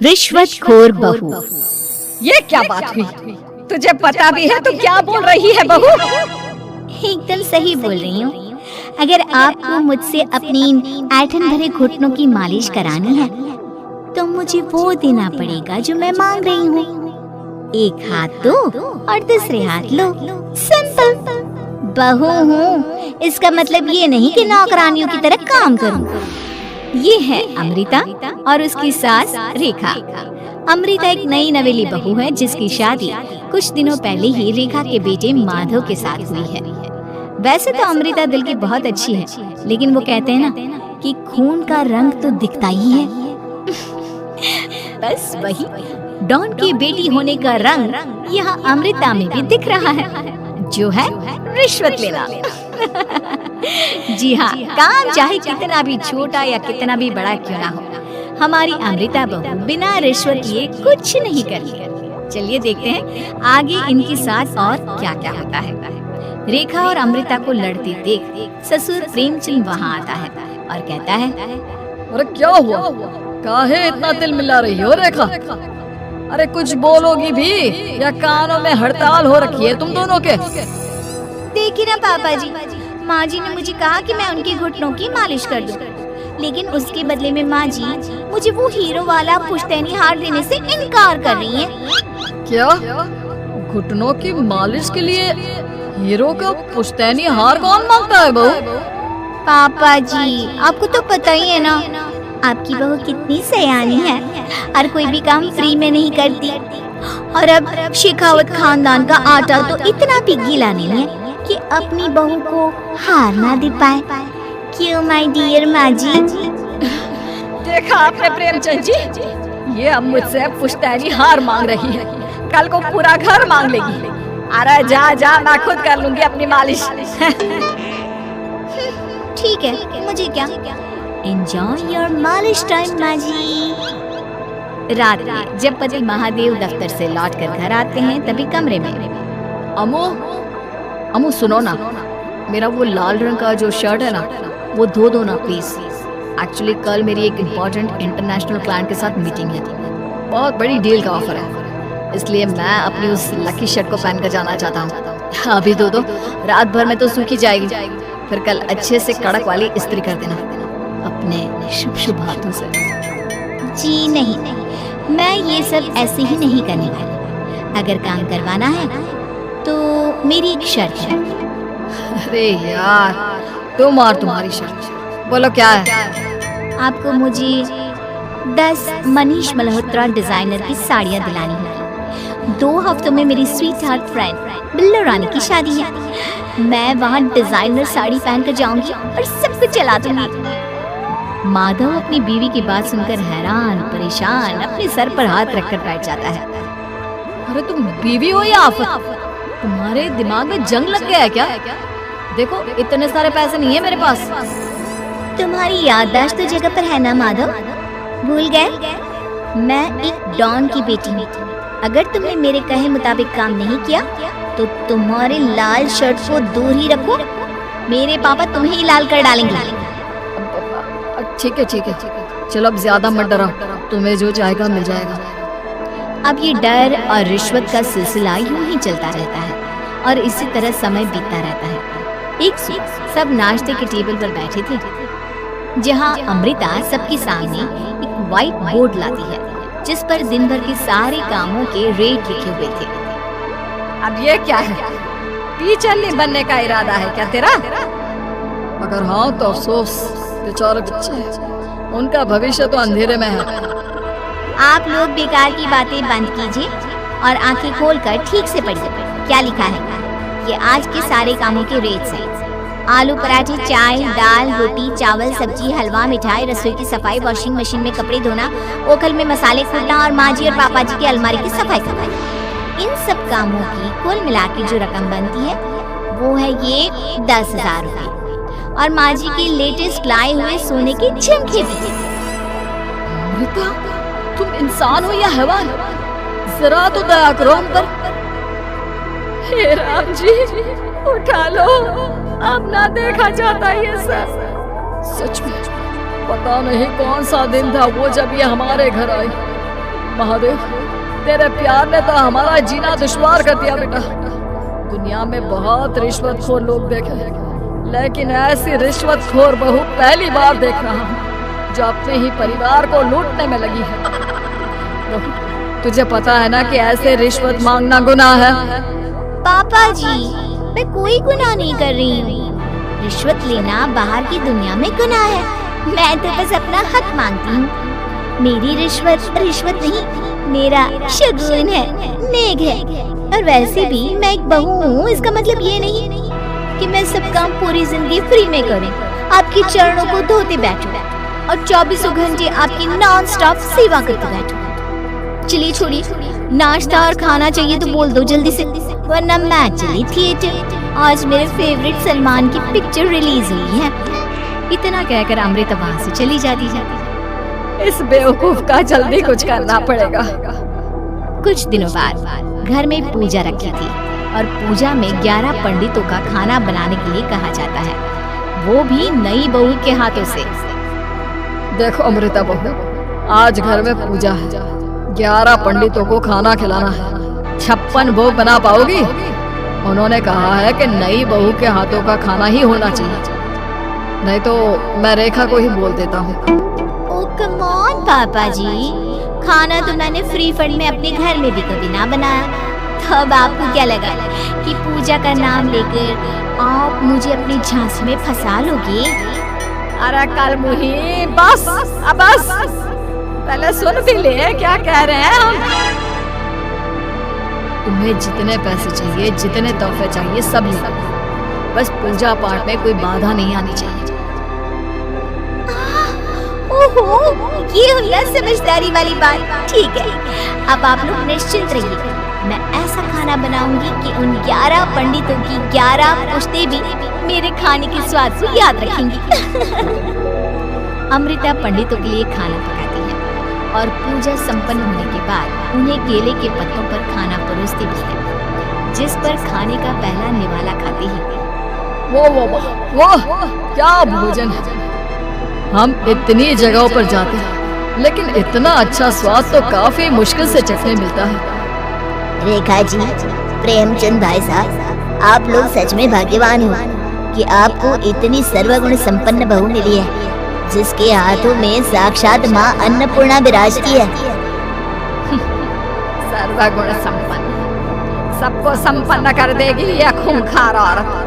रिश्वतखोर बहू। ये क्या बात हुई? तुझे पता भी है तो क्या बोल रही है बहू? एकदम सही बोल रही हूँ। अगर आपको मुझसे अपनी ऐंठन भरे घुटनों की मालिश करानी है तो मुझे वो देना पड़ेगा जो मैं मांग रही हूँ। एक हाथ दो और दूसरे हाथ लो, सिंपल। बहू हूँ इसका मतलब ये नहीं कि नौकरानियों की तरह काम करूँ। ये है अमृता और उसकी सास रेखा। अमृता एक नई नवेली बहू है जिसकी शादी कुछ दिनों पहले ही रेखा के बेटे माधव के साथ हुई है। वैसे तो अमृता दिल की बहुत अच्छी है, लेकिन वो कहते हैं ना कि खून का रंग तो दिखता ही है। बस वही डॉन की बेटी होने का रंग यहाँ अमृता में भी दिख रहा है, जो है रिश्वत लेना। जी हाँ, काम चाहे कितना भी छोटा या कितना भी बड़ा क्यों ना हो, हमारी अमृता बहू बिना रिश्वत लिए कुछ नहीं करती। चलिए देखते हैं आगे इनके साथ और क्या क्या होता है। रेखा और अमृता को लड़ते देख ससुर प्रेमचंद वहाँ आता है और कहता है, अरे क्या हुआ? काहे इतना तिल मिला रही हो रेखा? अरे कुछ बोलोगी भी या कानों में हड़ताल हो रखी है तुम दोनों के? देखिए ना पापा जी, माँ जी ने मुझे कहा कि मैं उनके घुटनों की मालिश कर दूं, लेकिन उसके बदले में माँ जी मुझे वो हीरो वाला पुश्तैनी हार देने से इनकार कर रही हैं। क्या? घुटनों की मालिश के लिए हीरो का पुश्तैनी हार कौन मांगता है बहू? पापा जी आपको तो पता ही है ना, आपकी बहू कितनी सयानी है, हर कोई भी काम फ्री में नहीं करती। और अब शेखावत खानदान का आटा तो इतना भी गीला नहीं है कि अपनी बहू को हार ना दे पाए। क्यों माय डियर माँ जी? देखा आपने प्रेमचंद जी, ये अब मुझसे पुश्तैनी हार मांग रही है, कल को पूरा घर मांग लेगी। अरे जा जा, मैं खुद कर लूंगी अपनी मालिश। ठीक है, मुझे क्या। एंजॉय योर मालिश टाइम माँ जी। रात में जब पति महादेव दफ्तर से लौटकर घर आते हैं तभी कमरे में, अमू सुनो ना, मेरा वो लाल रंग का जो शर्ट है ना वो धो दो ना प्लीज। एक्चुअली कल मेरी एक इम्पोर्टेंट इंटरनेशनल क्लाइंट के साथ मीटिंग है, बहुत बड़ी डील का ऑफर है, इसलिए मैं अपनी उस लकी शर्ट को पहन कर जाना चाहता हूँ। अभी धो दो, रात भर में तो सूखी जाएगी, फिर कल अच्छे से कड़क वाली इस्त्री कर देना अपने शुभ शुभ हाथों से। जी नहीं, मैं ये सब ऐसे ही नहीं करने वाली। अगर काम करवाना है तो मेरी एक शर्त है। अरे यार तुम और तुम्हारी शर्त, बोलो क्या है? आपको मुझे 10 मनीष मल्होत्रा डिजाइनर की साड़ियाँ दिलानी है। 2 हफ्तों में मेरी स्वीट हार्ट फ्रेंड बिल्लो रानी की शादी है। मैं वहाँ डिजाइनर साड़ी पहन कर जाऊंगी और सब कुछ चला दूंगी। माधव अपनी बीवी की बात सुनकर हैरान परेशान अपने सर पर हाथ रखकर बैठ जाता है। अरे तुम बीवी हो या आफत? तुम्हारे दिमाग में जंग लग गया है क्या? देखो इतने सारे पैसे नहीं है मेरे पास। तुम्हारी याददाश्त तो जगह पर है ना माधव, भूल गए? मैं एक डॉन की बेटी हूँ। अगर तुमने मेरे कहे मुताबिक काम नहीं किया तो तुम्हारे लाल शर्ट को दूर ही रखो, मेरे पापा तुम्हें ही लाल कर डालेंगे। ठीक है ठीक है, चलो अब ज्यादा मत डराओ, तुम्हें जो चाहेगा मिल जाएगा। अब ये डर और रिश्वत का सिलसिला यूं ही चलता रहता है और इसी तरह समय बीतता रहता है। एक सुबह सब नाश्ते के टेबल पर बैठे थे, जहां अमृता सबके सामने एक व्हाइट बोर्ड लाती है जिस पर दिन भर के सारे कामों के रेट लिखे हुए थे। अब ये क्या है? टीचर बनने का इरादा है क्या तेरा? अगर हाँ तो अफसोस, बेचारे बच्चे, उनका भविष्य तो अंधेरे में है। आप लोग बेकार की बातें बंद कीजिए और आंखें खोलकर ठीक से पढ़िए क्या लिखा है। ये आज के सारे कामों के रेट्स हैं। आलू पराठे, चाय, दाल, रोटी, चावल, सब्जी, हलवा, मिठाई, रसोई की सफाई, वॉशिंग मशीन में कपड़े धोना, ओखल में मसाले कूटना और माँ जी और पापा जी की अलमारी की सफाई करना। इन सब कामों की कुल मिला के जो रकम बनती है वो है ये 10,000 रुपए और माँ जी की लेटेस्ट लाए हुए सोने के झुमके भी। अमृता, तुम इंसान हो या हैवान? जरा तो दया करो हम पर। हे राम जी, उठा लो, अब ना देखा जाता ये सब। सच में पता नहीं कौन सा दिन था वो जब ये हमारे घर आई। महादेव, तेरे प्यार ने तो हमारा जीना दुश्वार कर दिया बेटा। दुनिया में बहुत रिश्वतखोर लोग देखे, लेकिन ऐसी रिश्वतखोर बहू पहली बार देख रहा हूँ जो अपने ही परिवार को लूटने में लगी है। बहू, तुझे पता है ना कि ऐसे रिश्वत मांगना गुनाह है। पापा जी, मैं कोई गुनाह नहीं कर रही हूँ। रिश्वत लेना बाहर की दुनिया में गुनाह है, मैं तो बस अपना हक मांगती हूँ। मेरी रिश्वत रिश्वत नहीं, मेरा शगुन है, नेक है। और वैसे भी मैं एक बहू हूँ, इसका मतलब ये नहीं कि मैं सब काम पूरी जिंदगी फ्री में करूँ, आपके चरणों को धोते बैठूं और 24 घंटे आपकी नॉन स्टॉप सेवा करते बैठूं। चलिए छोड़िए, नाश्ता और खाना चाहिए तो बोल दो जल्दी से, वरना मैं चली थिएटर। आज मेरे फेवरेट सलमान की पिक्चर रिलीज हुई है। इतना कहकर अमृता वहाँ से चली जाती है। इस बेवकूफ का जल्दी कुछ करना पड़ेगा। कुछ दिनों बाद घर में पूजा रखी थी और पूजा में 11 पंडितों का खाना बनाने के लिए कहा जाता है, वो भी नई बहू के हाथों से। देखो अमृता बहू, आज घर में पूजा है, 11 पंडितों को खाना खिलाना है। 56 भोग बना पाओगी? उन्होंने कहा है कि नई बहू के हाथों का खाना ही होना चाहिए, नहीं तो मैं रेखा को ही बोल देता हूँ। ओह कम ऑन पापा जी, खाना तो मैंने फ्री फंड में अपने घर में भी कभी ना बनाया। तो अब आपको क्या लगा कि पूजा का नाम लेकर आप मुझे अपनी झांसी में फंसा लोगे? अरे कल मुही, बस अब बस, पहले सुन भी ले क्या कह रहे हैं हम। तुम्हें जितने पैसे चाहिए, जितने तोहफे चाहिए, सब ले लो, बस पूजा पाठ में कोई बाधा नहीं आनी चाहिए। ओहो, ये हुई ना समझदारी वाली बात। ठीक है, अब आप लोग निश्चिंत रहिए, मैं ऐसा खाना बनाऊंगी कि उन 11 पंडितों की 11 पुश्तें भी मेरे खाने के स्वाद को याद रखेंगी। अमृता पंडितों के लिए खाना पकाती है और पूजा संपन्न होने के बाद उन्हें केले के पत्तों पर खाना परोसती भी है, जिस पर खाने का पहला निवाला खाते ही वो क्या भोजन है। हम इतनी जगहों पर जाते हैं, लेकिन इतना अच्छा स्वाद तो काफी मुश्किल से चखने मिलता है। रेखा जी, प्रेमचंद भाई साहब, आप लोग सच में भाग्यवान हो कि आपको इतनी सर्वगुण संपन्न बहू मिली है, जिसके हाथों में साक्षात माँ अन्नपूर्णा विराजती है। सर्वगुण संपन्न, सबको संपन्न कर देगी यह खूंखार औरत।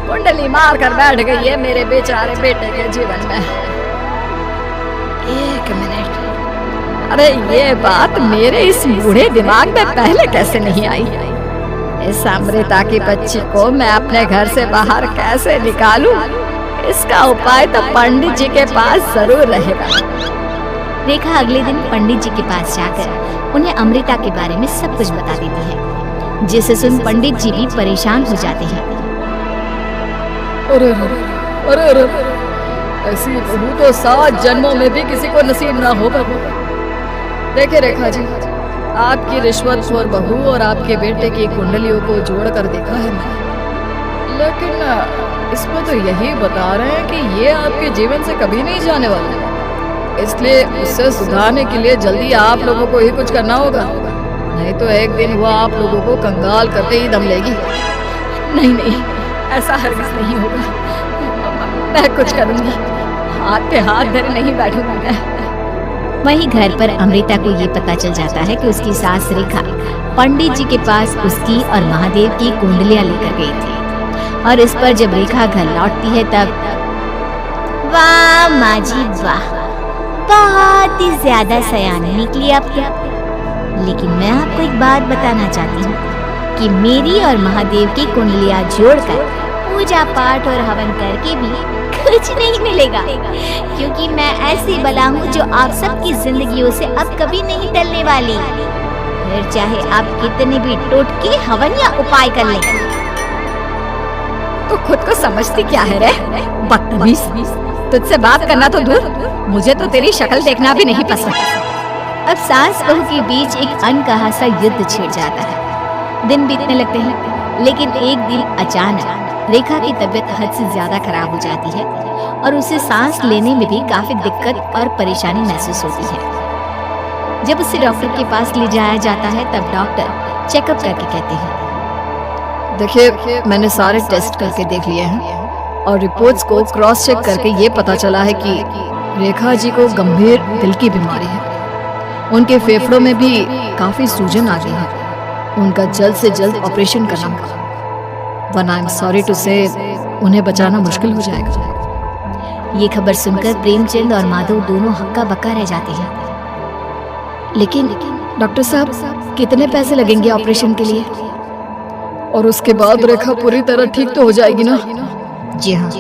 कुंडली मार कर बैठ गई है मेरे बेचारे बेटे के जीवन में। एक मिनट, अरे ये बात मेरे इस बूढ़े दिमाग में पहले कैसे नहीं आई? इस अमृता की बच्ची को मैं अपने घर से बाहर कैसे निकालूं? इसका उपाय तो पंडित जी के पास जरूर रहेगा। रेखा अगले दिन पंडित जी के पास जाकर उन्हें अमृता के बारे में सब कुछ बता देती है, जिसे सुन पंडित जी भी परेशान हो जाते हैं। अरे अरे अरे, ऐसी बहू तो 7 जन्मों में भी किसी को नसीब ना होगा। देखिए रेखा जी, आपकी रिश्वतखोर बहू और आपके बेटे की कुंडलियों को जोड़कर देखा है मैंने, लेकिन इसमें तो यही बता रहे हैं कि ये आपके जीवन से कभी नहीं जाने वाला। इसलिए उससे सुधारने के लिए जल्दी आप लोगों को ही कुछ करना होगा, नहीं तो एक दिन वो आप लोगों को कंगाल करते ही दम लेगी। नहीं नहीं, ऐसा हरगिज़ नहीं होगा, मैं कुछ करूंगी, हाथ पे हाथ धरे नहीं बैठूंगी मैं। वहीं घर पर अमृता को ये पता चल जाता है कि उसकी सास रेखा पंडित जी के पास उसकी और महादेव की कुंडलियां लेकर गई थी, और इस पर जब रेखा घर लौटती है तब वाह माँ जी वाह, बहुत ही ज्यादा सयानी निकली आप तो। लेकिन मैं आपको एक बात बताना चाहती हूँ कि मेरी और महादेव की कुंडलियां जोड़कर पूजा पाठ और हवन करके भी कुछ नहीं मिलेगा, क्योंकि मैं ऐसी बला हूँ जो आप सबकी जिंदगियों से अब कभी नहीं टलने वाली। फिर चाहे आप कितने भी टोटके हवन या उपाय कर लें। तो खुद को समझती क्या है रे बदतमीज, तुझसे बात करना तो दूर, मुझे तो तेरी शक्ल देखना भी नहीं पसंद। अब सास बहू के बीच एक अनकहा सा युद्ध छिड़ जाता है। दिन बीतने लगते हैं, लेकिन एक दिन अचानक रेखा की तबीयत हद से ज्यादा खराब हो जाती है और उसे सांस लेने में भी काफी दिक्कत और परेशानी महसूस होती है। जब उसे डॉक्टर के पास ले जाया जाता है तब डॉक्टर चेकअप करके कहते हैं, देखिए, मैंने सारे टेस्ट करके देख लिए हैं और रिपोर्ट्स को क्रॉस चेक करके ये पता चला है कि रेखा जी को गंभीर दिल की बीमारी है। उनके फेफड़ों में भी काफी सूजन आ गई है। उनका जल्द से जल्द ऑपरेशन करना होगा, वरना आई एम सॉरी टू से उन्हें बचाना मुश्किल हो जाएगा। ये खबर सुनकर प्रेमचंद और माधव दोनों हक्का बक्का रह जाते हैं। लेकिन डॉक्टर साहब, कितने पैसे लगेंगे ऑपरेशन के लिए? और उसके बाद रेखा पूरी तरह ठीक तो हो जाएगी ना? जी हाँ,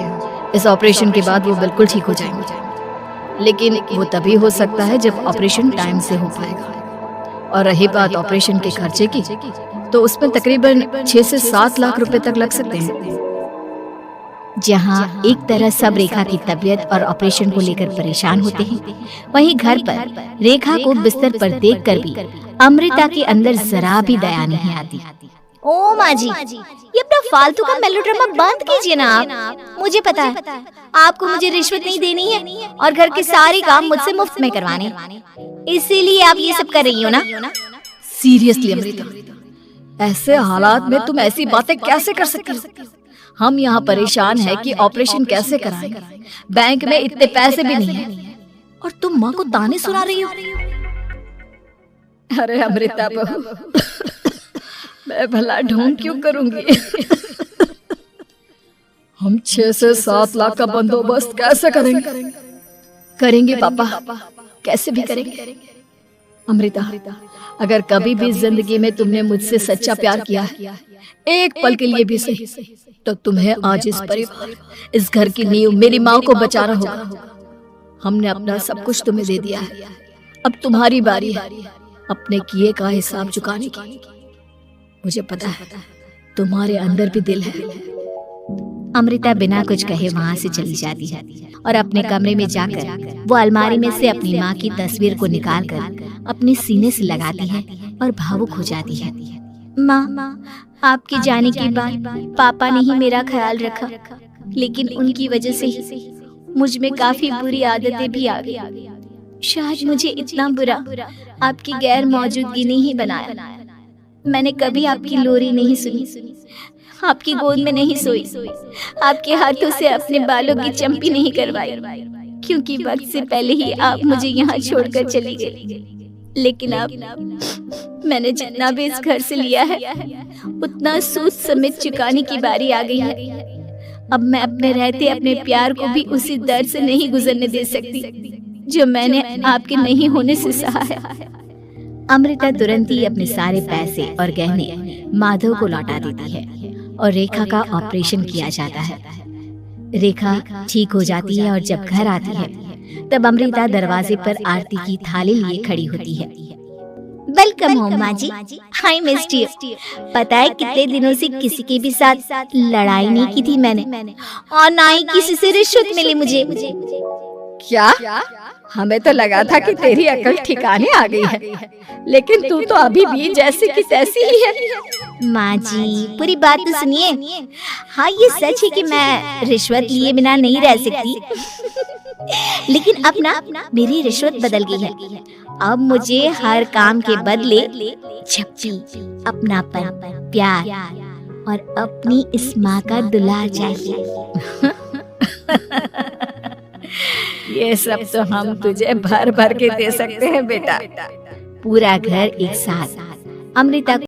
इस ऑपरेशन के बाद वो बिल्कुल ठीक हो जाएंगे, लेकिन वो तभी हो सकता है जब ऑपरेशन टाइम से हो पाएगा। और रही बात ऑपरेशन के खर्चे की, तो उसमें तकरीबन 6 से 7 लाख रुपए तक लग सकते हैं। जहाँ एक तरह सब रेखा की तबीयत और ऑपरेशन को लेकर परेशान होते हैं, वहीं घर पर रेखा को बिस्तर पर देखकर भी अमृता के अंदर जरा भी दया नहीं आती। ओ माँ जी, ये अपना फालतू का मेलोड्रामा बंद कीजिए ना आप। मुझे पता है आपको मुझे रिश्वत नहीं देनी है और घर के सारे काम मुझसे मुफ्त में करवाने, इसीलिए आप ये सब कर रही हो ना। सीरियसली अमृता, ऐसे हालात में तुम ऐसी बातें कैसे कर सकती हो? हम यहाँ परेशान हैं कि ऑपरेशन कैसे कराएं। बैंक में इतने पैसे भी नहीं है और तुम माँ को ताने सुना रही हो। अरे अमृता बहू, मैं भला ढोंग क्यों करूंगी? हम 6 से 7 लाख का बंदोबस्त कैसे करेंगे? करेंगे पापा, कैसे भी करेंगे। अमृता, अगर कभी भी जिंदगी में तुमने मुझसे सच्चा प्यार किया है, एक पल के लिए भी सही, तो तुम्हें आज इस परिवार, इस घर की नींव, मेरी माँ को बचाना होगा। हमने अपना सब कुछ तुम्हें दे दिया है, अब तुम्हारी बारी है अपने किए का हिसाब चुकाने की। मुझे पता है तुम्हारे अंदर भी दिल है। अमृता बिना कुछ कहे वहाँ से चली जाती है और अपने कमरे में जाकर वो अलमारी में से अपनी माँ की तस्वीर को निकालकर अपने सीने से लगाती है और भावुक हो जाती है। माँ, आपके जाने के बाद पापा ने ही मेरा ख्याल रखा, लेकिन उनकी वजह से ही मुझ में काफी बुरी आदतें भी आ गई। शायद मुझे इतना बुरा आपकी गैर मौजूदगी ने ही बनाया। मैंने कभी आपकी लोरी नहीं सुनी, आपकी गोद में नहीं सोई, आपके हाथों से अपने बालों की चंपी नहीं करवाई, क्योंकि वक्त से पहले ही आप मुझे यहाँ छोड़कर चली गई। लेकिन अब मैंने जितना भी इस घर से लिया है, उतना सूद समेत चुकाने की बारी आ गई है। अब मैं अपने रहते अपने प्यार को भी उसी दर्द से नहीं गुजरने दे सकती जो मैंने आपके नहीं होने से सहा है। अमृता तुरंत ही अपने सारे पैसे और गहने माधव को लौटा देती है और रेखा का ऑपरेशन किया जाता है। रेखा ठीक हो जाती है और जब घर आती है तब अमृता दरवाजे पर आरती की थाली लिए खड़ी होती है। वेलकम होम माँ जी, हाय मिस्ड यू। पता है कितने दिनों से किसी के भी साथ लड़ाई नहीं की थी मैंने, और ना ही किसी से रिश्वत मिली मुझे। क्या? हमें तो लगा था कि तेरी अकल ठिकाने आ गई है, लेकिन तू तो अभी भी जैसी की तैसी ही है। माँ जी, पूरी बात तो सुनिए। हाँ, ये सच है कि मैं रिश्वत लिए बिना नहीं रह सकती, लेकिन अब ना मेरी रिश्वत बदल गई है। अब मुझे हर काम के बदले झप्पी, अपनापन, प्यार और अपनी इस माँ का दुलार चाहिए। ये सब तो हम तुझे भर भर के दे सकते हैं बेटा। पूरा घर एक साथ अमृता